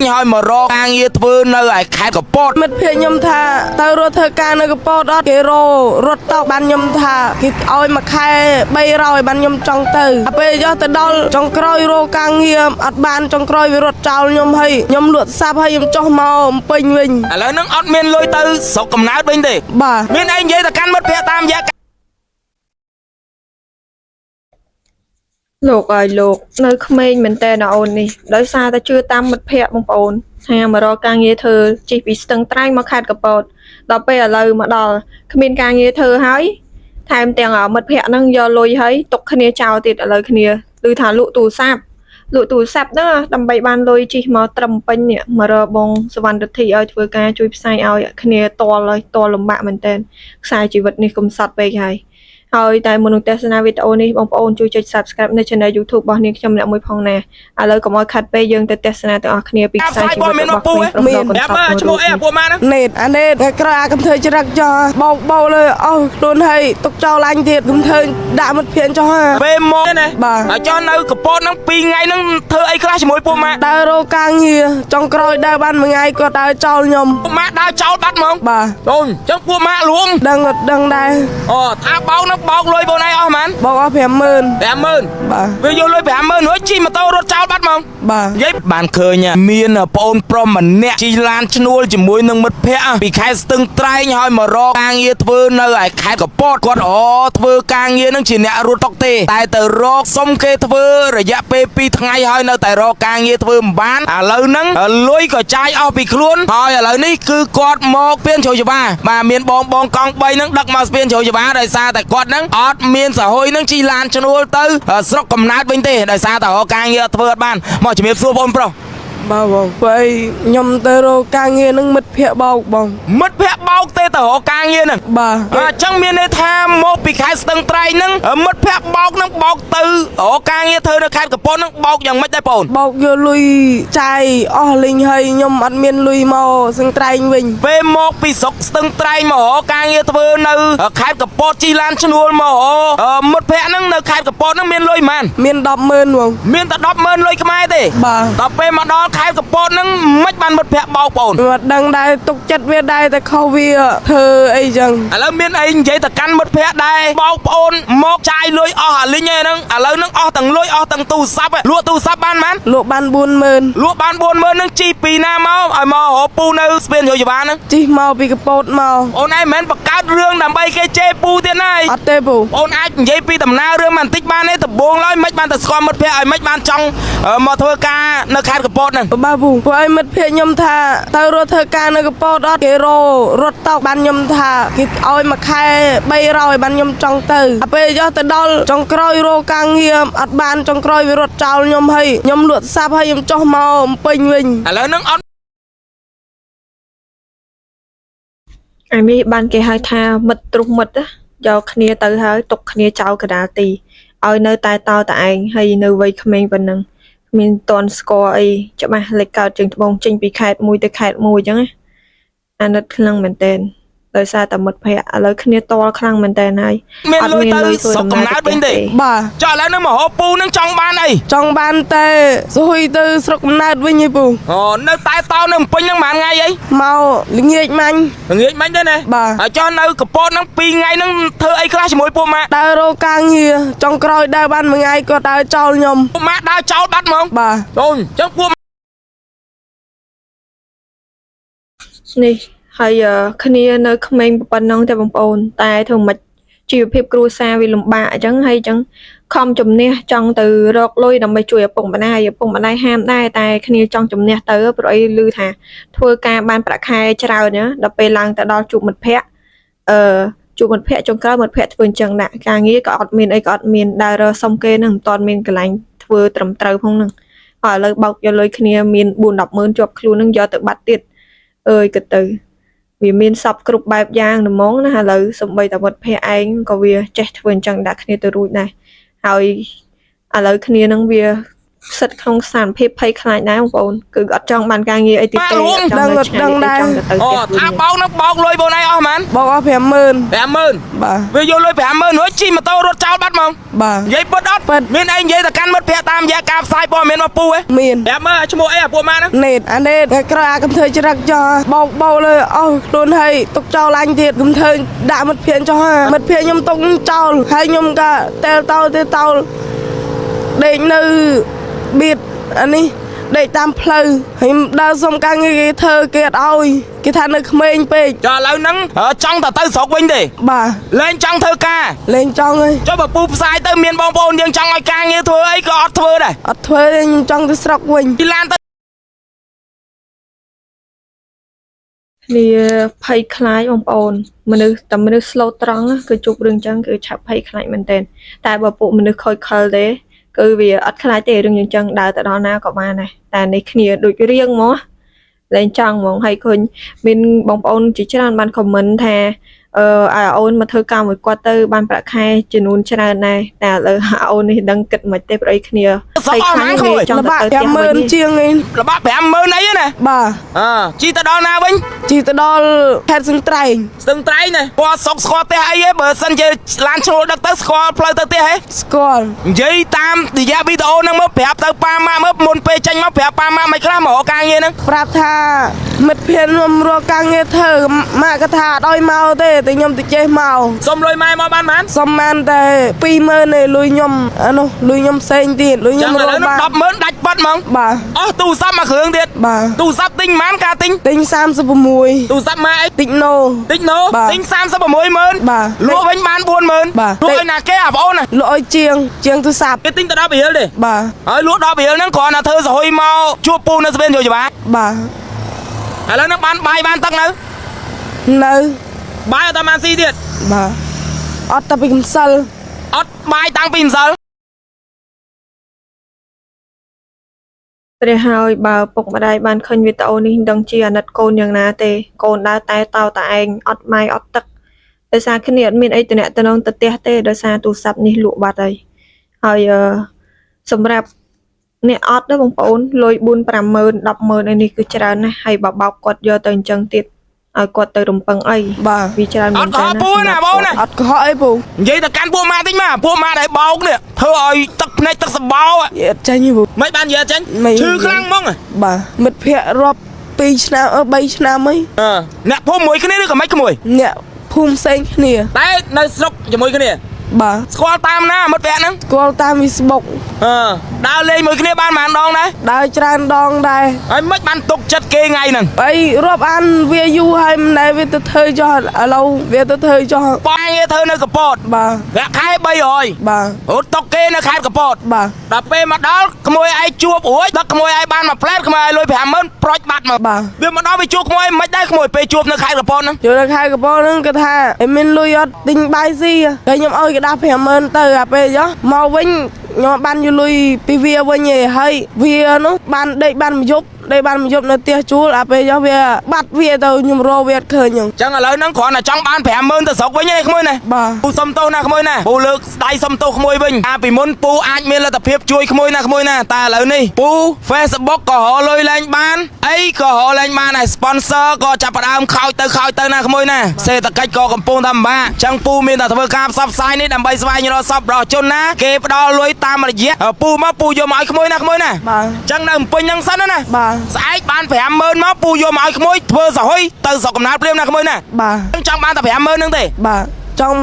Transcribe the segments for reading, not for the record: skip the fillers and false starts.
ហើយមករកការងារធ្វើនៅឯខេត្តកំពតមិត្តភក្តិខ្ញុំថាទៅរត់ធ្វើការនៅកំពតអត់គេរត់ទៅបានខ្ញុំថាគេឲ្យមួយខែ300បានខ្ញុំចង់ទៅពេលយកទៅដល់ចុងក្រោយរកការងារអត់បានចុងក្រោយវារត់ចោលខ្ញុំហើយខ្ញុំលក់សាប់ហើយខ្ញុំចុះមកពេញវិញឥឡូវហ្នឹងអត់មានលុយទៅស្រុកកំណើតវិញទេបាទមានអីនិយាយទៅកាន់មិត្តភក្តិតាមរយៈលោកឲ្យលោកនៅក្មេងមែនតើអូននេះដោយសារតែជឿតាមមិត្តភ័ក្តិបងប្អូនថាមករកការងារធ្វើជិះពីស្ទឹងត្រែងមកខេត្តកំពតដល់ពេលឥឡូវមកដល់គ្មានការងារធ្វើហើយថែមទាំងមិត្តភ័ក្តិហ្នឹងយកលុយហើយទុកគ្នាចោលទៀតឥឡូវគ្នាឮថាលក់ទូរស័ព្ទហ្នឹងដើម្បីបានលុយជិះមកត្រឹមពេញនេះមករកបងសវណ្ណរិទ្ធីឲ្យធ្វើការជួយផ្សាយឲ្យគ្នាតលំបាកមែនតើខ្សែជីវិតនេះកំសត់ពេកហើយតែមុននឹងទស្សនាវីដេអូនេះបងប្អូនជួយចុច Subscribe នៅ Channel YouTube របស់នាងខ្ញុំម្នាក់មួយផងណាឥឡូវកុំឲ្យខាត់ពេកយើងទៅទស្សនាទាំងអស់គ្នាពីខ្សែជីវិតរបស់គ្មានប្រុសដ៏កំសត់ឈ្មោះអីពួកម៉ាណានេតក្រោយអាកំធ្វើច្រឹកចោបោលើអស់ខ្លួនហើយទុកចោលឡាញ់ទៀតកំធ្វើដាក់មិត្តភក្តិចោះពេលមកណាបាទហើយចោះនៅកំពតហ្នឹង2ថ្ងៃហ្នឹងធ្វើអីខ្លះជាមួយពួកម៉ាដើររកការងារចុងក្រោយដើរបានមួយថ្ងៃគាត់ដើរចោលខ្ញុំពួកម៉ាដើរចោលបាត់ហ្មងបាទអូនអញ្ចឹងពួកម៉ាលួងដឹងដែរអូថាបោកហ្នឹងបោកលុយបងឯងអស់ហ្មងបោកអស់50000បាទវាយកលុយ50000រួចជិះម៉ូតូរត់ចោលបាត់ហ្មងបាទនិយាយបានឃើញមានប្អូនប្រុសម្នាក់ជិះឡានឈ្នួលជាមួយនឹងមិត្តភ័ក្តិពីខេត្តស្ទឹងត្រែងហើយមករកការងារធ្វើនៅឯខេត្តកំពតគាត់ធ្វើការងារនឹងជាអ្នករត់តុកទេតែទៅរកសុំគេធ្វើរយៈពេល2ថ្ងៃហើយនៅតែរកការងារធ្វើមិនបានឥឡូវហ្នឹងលុយក៏ចាយអស់ពីខ្លួនហើយឥឡូវនេះគឺគាត់មកស្ពានជ្រោយចបាបាទមានបងកង់3ហ្នឹងដឹកមកស្ពានជ្រោយចបាដោយសារតែគាត់ហ្នឹងអត់មានសហយនឹងជិះឡានឈ្នួលទៅស្រុកកំណើតវិញទេដោយសារតែរកការងារធ្វើអត់បានមកជំរាបសួរបងប្រុសបាទបងខ្ញុំទៅរកការងារនឹងមិត្តភ័ក្តិបោកបងមិត្តភ័ក្តិបោកទេទៅរកការងារហ្នឹងបាទអញ្ចឹងមានន័យថាមកពីខេត្តស្ទឹងត្រែងហ្នឹងមិត្តភ័ក្តិបោកហ្នឹងបោកទៅរកការងារធ្វើនៅខេត្តកំពតហ្នឹងបោកយ៉ាងម៉េចដែរបងបោកយកលុយចាយអស់លីងហើយខ្ញុំអត់មានលុយមកស្ទឹងត្រែងវិញពេលមកពីស្រុកស្ទឹងត្រែងមករកការងារធ្វើនៅខេត្តកំពតជិះឡានឈ្នួលមកមិត្តភ័ក្តិហ្នឹងនៅខេត្តកំពតហ្នឹងមានលុយប៉ុន្មានមាន100,000បងមានតែ100,000លុយខ្មែរទេបាទដល់ពេលមកដល់ខេត្តកំពតហ្នឹងមិនបានមិត្តភ័ក្តិបោកបងអត់ដឹងដែរទុកចិត្តវាដែរតែខុសវាធ្វើអីចឹងឥឡូវមានអីនិយាយទៅកាន់មិត្តភ័ក្តិដែរបោកប្អូនមកចាយលុយអស់អាលីងហ្នឹងឥឡូវហ្នឹងអស់ទាំងលុយអស់ទាំងទូរស័ព្ទលក់ទូរស័ព្ទបានប៉ុន្មានលក់បាន40000លក់បាន40000ហ្នឹងជីពីណាមកឲ្យមករកពូនៅស្ពានជ្រោយចបាហ្នឹងជីមកពីកំពតមកអូនឯងមិនបង្កើតរឿងដើម្បីគេជេរពូទៀតណាអត់ទេពូអូនអាចនិយាយពីដំណើររឿងបន្តិចបានទេដំបូងឡើយមិនបានទៅស្គាល់មិត្តភ័ក្តិឲ្យមិនបានចង់មកធ្វើការនៅខេត្តកំពតហ្នឹងបាទពូព្រោះឲ្យមិត្តភក្តិខ្ញុំថាទៅរត់ធ្វើការនៅកំពតអត់គេរត់ទៅបានខ្ញុំថាគេឲ្យមួយខែ300បានខ្ញុំចង់ទៅពេលយកទៅដល់ចុងក្រោយរកការងារអត់បានចុងក្រោយវារត់ចោលខ្ញុំហើយខ្ញុំលក់សាប់ហើយខ្ញុំចុះមកពេញវិញឥឡូវហ្នឹងអត់អានេះបានគេហៅថាមិត្តទ្រុសមិត្តយកគ្នាទៅហើយទុកគ្នាចោលកដាលទីឲ្យនៅតែតឯងហើយនៅវ័យក្មេងប៉ុណ្ណឹងមានតន់ស្គាល់អីច្បាស់លេខកើតជើងត្បូងចេញពីខេត្តមួយទៅខេត្តមួយអញ្ចឹងអាណិតខ្លាំងមែនតើដោយសារតែមិត្តភ័ក្តិឥឡូវគ្នាតល់ខ្លាំងមែនតើហើយអត់មានលុយធ្វើដំណើរវិញទេបាទចុះឥឡូវនឹងមហោពូនឹងចង់បានអីចង់បានតែសុយទៅស្រុកកំណើតវិញឯពូអូនៅតែតនៅពេញហ្នឹងប៉ុន្មានថ្ងៃអីមកល្ងាចមាញ់ទេណាបាទហើយចុះនៅកំពតហ្នឹង2ថ្ងៃហ្នឹងធ្វើអីខ្លះជាមួយពូម៉ាដើររកការងារចុងក្រោយដើរបានមួយថ្ងៃគាត់ដើរចោលខ្ញុំពូម៉ាដើរចោលបាត់ហ្មងបាទអូនអញ្ចឹងពូនេះហើយគ្នានៅក្មេងប៉ុណ្ណឹងតែបងប្អូនតែធ្វើមិនជីវភាពគ្រួសារវាលំបាកអញ្ចឹងហើយអញ្ចឹងខំជំនះចង់ទៅរកលុយដើម្បីជួយឪពុកម្ដាយហាមដែរតែគ្នាចង់ជំនះទៅព្រោះអីឮថាធ្វើការបានប្រាក់ខែច្រើនណាដល់ពេលឡើងទៅដល់ជួបមិត្តភ័ក្តិជួបមិត្តភ័ក្តិចុងក្រោយមិត្តភ័ក្តិធ្វើអញ្ចឹងដាក់ការងារក៏អត់មានអីក៏អត់មានដើររកសុំគេនឹងមិនទាន់មានកន្លែងធ្វើត្រឹមត្រូវផងនឹងហើយឥឡូវបោកយកលុយគ្នាមាន4-100000ជាប់ខ្លួននឹងយកទៅបាត់ទៀតអើយក៏ទៅវាមានសពគ្រប់បែបយ៉ាងហ្មងណាឥឡូវសំបីតែមិត្តភ័ក្តិឯងក៏វាចេះធ្វើអញ្ចឹងដាក់គ្នាទៅរួចដែរហើយឥឡូវគ្នានឹងវា សិតក្នុងស្ថានភាពភ័យខ្លាចដែរបងប្អូនគឺអត់ចង់បានការងារអីទៀតទេអត់ចង់នៅឆ្ងាយទេចង់ទៅផ្ទះ ថាបោកនឹងបោកលុយបងឯងអស់ហ្មង បោកអស់ 50000 50000 បាទ វាយកលុយ 50000 រួចជិះម៉ូតូរត់ចោលបាត់ហ្មង បាទ និយាយពិតអត់មានអីនិយាយទៅកាន់មិត្តភក្តិតាមរយៈការផ្សាយព័ត៌មានមកពូហ៎ មាន 50000ឈ្មោះអីអាពួកម៉ាហ្នឹង ណេតអាណេតថ្ងៃក្រោយអាកំធ្វើច្រឹកចោលបោកលើអស់ខ្លួនហើយទុកចោលអញទៀតកំធ្វើដាក់មិត្តភក្តិចោលមិត្តភក្តិខ្ញុំទុកចោលហើយខ្ញុំក៏តែលតោដេកនៅបៀតអានេះដេកតាមផ្លូវហើយដើរសុំការងារគេធ្វើគេអត់ឲ្យគេថានៅក្មេងពេក ចុះឥឡូវហ្នឹងចង់ទៅស្រុកវិញទេ បាទ លែងចង់ធ្វើការ លេងចង់ហើយ ចុះបើពូផ្សាយទៅមានបងប្អូនយើងចង់ឲ្យការងារធ្វើអីក៏អត់ធ្វើដែរ អត់ធ្វើទេខ្ញុំចង់ទៅស្រុកវិញ ពីឡានទៅ គ្នាភ័យខ្លាចបងប្អូនមនុស្សស្លូតត្រង់គឺជួបរឿងចឹងគឺឆាប់ភ័យខ្លាចមែនទែនតែបើពួកមនុស្សខូចខលទេគឺវាអត់ខ្លាចទេរឿងយ៉ាងចឹងដើរទៅដល់ណាក៏បានដែរតែនេះគ្នាដូចរៀងមកលែងចង់ហ្មងហើយឃើញមានបងប្អូនជាច្រើនបានខមមិនថាឲ្យអូនមកធ្វើការមួយគាត់ទៅបានប្រាក់ខែចំនួនច្រើនដែរតែឥឡូវអូននេះដឹងគិតមិនទេប្រអីគ្នាហើយខ្លាំងគ្នាចង់ទៅផ្ទះវិញជាងឯង ល្បាក់ 50000 អីណា បាទ ជីទៅដល់ណាវិញ ជីទៅដល់ខេត្តសឹងត្រែង ស្ទឹងត្រែងណាពណ៌សុកស្គាល់ផ្ទះអីហ៎បើសិនជាឡានឈ្នួលដឹកទៅស្គាល់ផ្លូវទៅផ្ទះហ៎ ស្គាល់ និយាយតាមរយៈវីដេអូហ្នឹងមកប្រាប់ទៅប៉ាម៉ាក់មើលមុនពេលចេញមកប្រាប់ប៉ាម៉ាក់មិនខ្លះមករកការងារហ្នឹង ប្រាប់ថាមិត្តភក្តិខ្ញុំរកការងារធ្វើម៉ាក់ក៏ថាអត់ឲ្យមកទេតែខ្ញុំទៅចេះមក សុំលុយម៉ែមកបានបាន សុំបានតែ20000ទេលុយខ្ញុំអានោះលុយខ្ញុំផ្សេងទៀតលុយខ្ញុំរកបាន 100,000ដាច់បាត់ហ្មង បាទ អស់ទូរស័ព្ទមួយគ្រឿងទៀត បាទ ទូរស័ព្ទទិញប៉ុន្មានការទិញ ទិញ36 ទូរស័ព្ទម៉ែអី តិចណូ ទិញណូ បាទ ទិញ360,000 បាទ លក់វិញបាន40000 បាទ លក់ឲ្យណាគេអាបងអូនណា លក់ឲ្យជាងទូរស័ព្ទ គេទិញទៅ10រៀលទេ បាទ ហើយលក់10រៀលហ្នឹងគ្រាន់តែធ្វើសហុយមកជួបពូនៅស្វេនយោច្បា បាទ ឥឡូវហ្នឹងបានបាយបានទឹកនៅ នៅ បាយអត់តាមបានស៊ីទៀត បាទអត់តែពីកំសិល អត់បាយតាំងពីម្សិល ព្រះហើយបើពុកម្ដាយបានឃើញវីដេអូនេះដឹងជាអាណិតកូនយ៉ាងណាទេកូនដើរតែតោតឯងអត់ម៉ាយអត់ទឹកដោយសារគ្នាអត់មានអីតំណែងទៅផ្ទះទេដោយសារទូរស័ព្ទនេះលក់បាត់ហើយសម្រាប់អ្នកអត់ទេបងប្អូនលុយ4 50000 100000នេះគឺច្រើនណាស់ហើយបើបោកគាត់យកទៅអញ្ចឹងទៀតឲ្យគាត់ទៅរំពឹងអី បាទ វាច្រើនមែនតើ ពូណាបងណា អត់កុហកអីពូ និយាយទៅកាន់ពួកម៉ាតិចមកពួកម៉ាដែលបោកនេះធ្វើឲ្យទឹកភ្នែកទឹកសបោ អត់ចាញ់ទេពូ មិនបាននិយាយចេញ មិន ឈឺខ្លាំងហ្មង បាទមិត្តភក្តិរាប់2ឆ្នាំ3ឆ្នាំអី អ្នកភូមិមួយគ្នាឬក៏មិនក្មួយ អ្នកភូមិផ្សេងគ្នា តែនៅស្រុកជាមួយគ្នា បាទ ស្គាល់តាមណាមិត្តភក្តិហ្នឹង ស្គាល់តាម Facebook ដើរលេងមួយគ្នាបានប៉ុន្មានដងដែរ ដើរច្រើនដងដែរ ហើយមិនបានទុកចិត្តគេថ្ងៃហ្នឹង អីរាប់អានវាយូរហើយមិនដែលវាទៅធ្វើចោះឥឡូវវាទៅធ្វើចោះ បងងារធ្វើនៅកពត បាទ ប្រាក់ខែ300 បាទ អូទុកគេនៅខេត្តកពត បាទ ដល់ពេលមកដល់ក្មួយឯងជួបរួចដឹកក្មួយឯងបានមួយផ្លែតក្មួយឯងលុយ50000ប្រូចបាត់មក បាទ វាមកដល់វាជួបក្មួយមិនដែរក្មួយពេលជួបនៅខេត្តកពតហ្នឹង ចូលទៅខែកបោហ្នឹងគាត់ថាមានលុយអត់ទិញបាយស៊ីហើយខ្ញុំឲ្យគេដាក់50000ទៅអាពេលចុះមកវិញខ្ញុំបានយកលុយពីវាវិញឯងហើយវានោះបានដេកបានមួយយប់នៅផ្ទះជួលអាពេលចុះវាបាត់វាទៅខ្ញុំរកវាអត់ឃើញហ្នឹង ចឹងឥឡូវហ្នឹងគ្រាន់តែចង់បាន50000ទៅស្រុកវិញឯងក្មួយណា បាទ ពូសុំទោសណាក្មួយណាពូលើកស្ដាយសុំទោសក្មួយវិញពីមុនពូអាចមានលទ្ធភាពជួយក្មួយណាតែឥឡូវនេះពូ Facebook ក៏រលុយលែងបានអីក៏រលែងបានហើយ sponsor ក៏ចាប់ផ្ដើមខោចទៅណាក្មួយណាសេដ្ឋកិច្ចក៏កំពុងតែពិបាកចឹងពូមានតែធ្វើការផ្សព្វផ្សាយនេះដើម្បីស្វែងរកសពរបស់ជនណាគេផ្ដល់លុយតាមរយៈពូមកពូយកមកឲ្យក្មួយណា បាទ ចឹងនៅភ្នំពេញហ្នឹងសិនណា បាទ ស្អែកបាន50000មកពូយកមកឲ្យក្មួយធ្វើសហុយទៅស្រុកកំណើតព្រាមណាក្មួយណា បាទ ចង់បានតែ50000ហ្នឹងទេ បាទចង់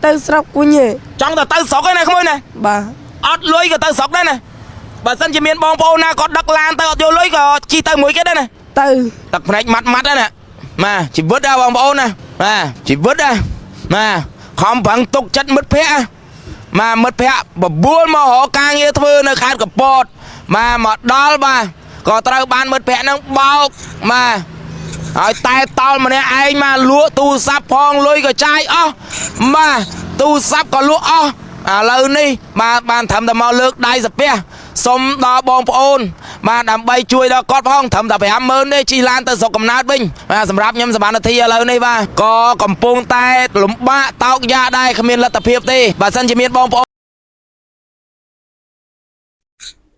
ទៅស្រុកវិញឯង ចង់ទៅស្រុកឯណាក្មួយណា បាទ អត់លុយក៏ទៅស្រុកដែរណាបើសិនជាមានបងប្អូនណាក៏ដឹកឡានទៅអត់យកលុយក៏ជិះទៅមួយគេដែរណា ទៅ ទឹកភ្នែកម៉ាត់ដែរណាម៉ាជីវិតដែរបងប្អូនណាម៉ាជីវិតដែរម៉ាខំប្រឹងទុកចិត្តមិត្តភ័ក្តិម៉ាមិត្តភ័ក្តិបបួលមករកការងារធ្វើនៅខេត្តកពតម៉ាមកដល់បាទក៏ត្រូវបានមិត្តភ័ក្តិហ្នឹងបោកម៉ាហើយតែតល់ម្នាក់ឯងមកលក់ទូរស័ព្ទផងលុយក៏ចាយអស់ម៉ាទូរស័ព្ទក៏លក់អស់ឥឡូវនេះបានត្រឹមតែមកលើកដៃសាពះសុំដល់បងប្អូនបាទដើម្បីជួយដល់គាត់ផងត្រឹមតែ50000ទេជិះឡានទៅស្រុកកំណើតវិញបាទសម្រាប់ខ្ញុំសបានធីឥឡូវនេះបាទក៏កំពុងតែលំបាកតោកយ៉ាដែរគ្មានលទ្ធភាពទេបើសិនជាមានបងប្អូន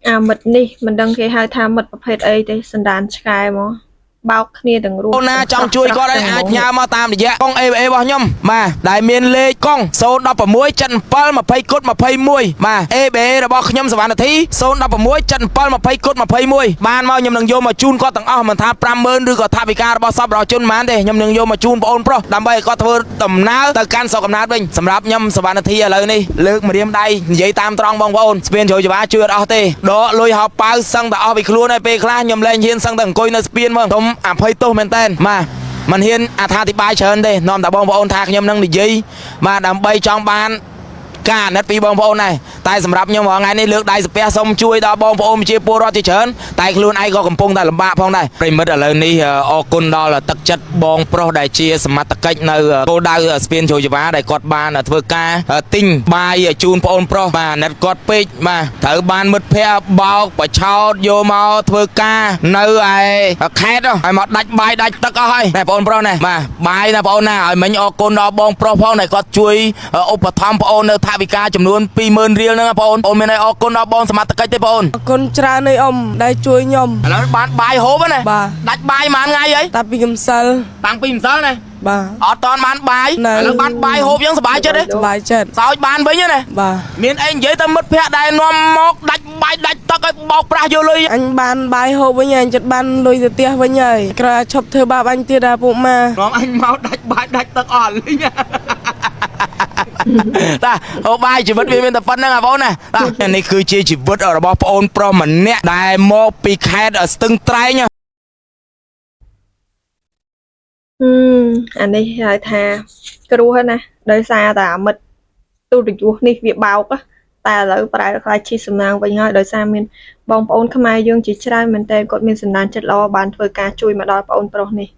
អាមិត្តនេះមិនដឹងគេហៅថាមិត្តប្រភេទអីទេសណ្ដានឆ្កែមកបោកគ្នាទាំងរួម អូនណាចង់ជួយគាត់ឲ្យអាចញ៉ាំមកតាមរយៈកង់ ABA របស់ខ្ញុំបាទដែលមានលេខកង់016 77 20គុត21បាទ ABA របស់ខ្ញុំសវណ្ណធី016 77 20គុត21បានមកខ្ញុំនឹងយកមកជូនគាត់ទាំងអស់មិនថា 50000 ឬក៏ថវិការបស់សប្បុរសជនប៉ុន្មានទេខ្ញុំនឹងយកមកជូនបងអូនប្រុសដើម្បីឲ្យគាត់ធ្វើដំណើរទៅកាន់ស្រុកកំណើតវិញសម្រាប់ខ្ញុំសវណ្ណធីឥឡូវនេះលើកម្រាមដៃនិយាយតាមត្រង់បងប្អូនស្ពានជ្រោយច្បារជួយអត់អស់ទេដកលុយហោប៉ៅសឹងតែអស់ពីខ្លួនហើយពេលខ្លះខ្ញុំលែងហ៊ានសឹងតែអង្គុយនៅស្ពានមកខ្ញុំអភ័យទោសមែនតើបាទមិនហ៊ានអត្ថាធិប្បាយច្រើនទេនាំតែបងប្អូនថាខ្ញុំនឹងនិយាយបាទដើម្បីចង់បានការអាណិតពីបងប្អូនដែរតែសម្រាប់ខ្ញុំរាល់ថ្ងៃនេះលើកដៃសាពះសូមជួយដល់បងប្អូនប្រជាពលរដ្ឋជាច្រើនតែខ្លួនឯងក៏កំពុងតែលំបាកផងដែរប្រិមិត្តឥឡូវនេះអរគុណដល់ទឹកចិត្តបងប្រុសដែលជាសមត្ថកិច្ចនៅគោលដៅស្ពានជ្រោយចង្វាដែលគាត់បានធ្វើការទិញបាយជូនបងប្អូនប្រុសបាទអាណិតគាត់ពេកបាទត្រូវបានមិត្តភ័ក្តិបោកបឆោតយកមកធ្វើការនៅឯខេត្តឲ្យមកដាច់បាយដាច់ទឹកអស់ហើយតែបងប្រុសណាបាទបាយណាបងប្អូនណាឲ្យមិញអរគុណដល់បងប្រុសផងដែលគាត់ជួយឧបត្ថម្ភបងប្អូននៅថវិកាចំនួន 20000 រៀលហ្នឹងបងអូនមានឲ្យអរគុណដល់បងសមត្ថកិច្ចទេបងអូន អរគុណច្រើននៃអ៊ំដែលជួយខ្ញុំ ឥឡូវបានបាយហូបណា បាទ ដាច់បាយប៉ុន្មានថ្ងៃហី តាពីកំសិល តាំងពីម្សិលណា បាទ អត់តន់បានបាយ នៅ ឥឡូវបានបាយហូបយើងសប្បាយចិត្តទេស ប្បាយចិត្ត សោចបានវិញណា បាទ មានអីនិយាយទៅមិត្តភ័ក្តិដែលនាំមកដាច់បាយដាច់ទឹកឲ្យបោកប្រាស់យកលុយ អញបានបាយហូបវិញហើយអញចិត្តបានលុយទៅផ្ទះវិញហើយក្រោយឈប់ធ្វើបាបអញទៀតដែរពួកម៉ា នាំអញមកដាច់បាយដាច់ទឹកអស់លុយតាអូបាយជីវិតវាមានតែប៉ុណ្្នឹងបងណាតានេះគឺជាជីវិតរបស់ប្អូនប្រុសម្នាក់ដែលមកពីខេត្តស្ទឹងត្រែង អានេះហៅថាគ្រោះណាដោយសារតែអាមិត្តទូរទស្សន៍នេះវាបោកតែឥឡូវប្រែខ្លាចឈីសំណាងវិញហើយដោយសារមានបងប្អូនខ្មែរយើងជាច្រើនមែនតើគាត់មានសន្តានចិត្តល្អបានធ្វើការជួយមកដល់បងប្អូនប្រុសនេះ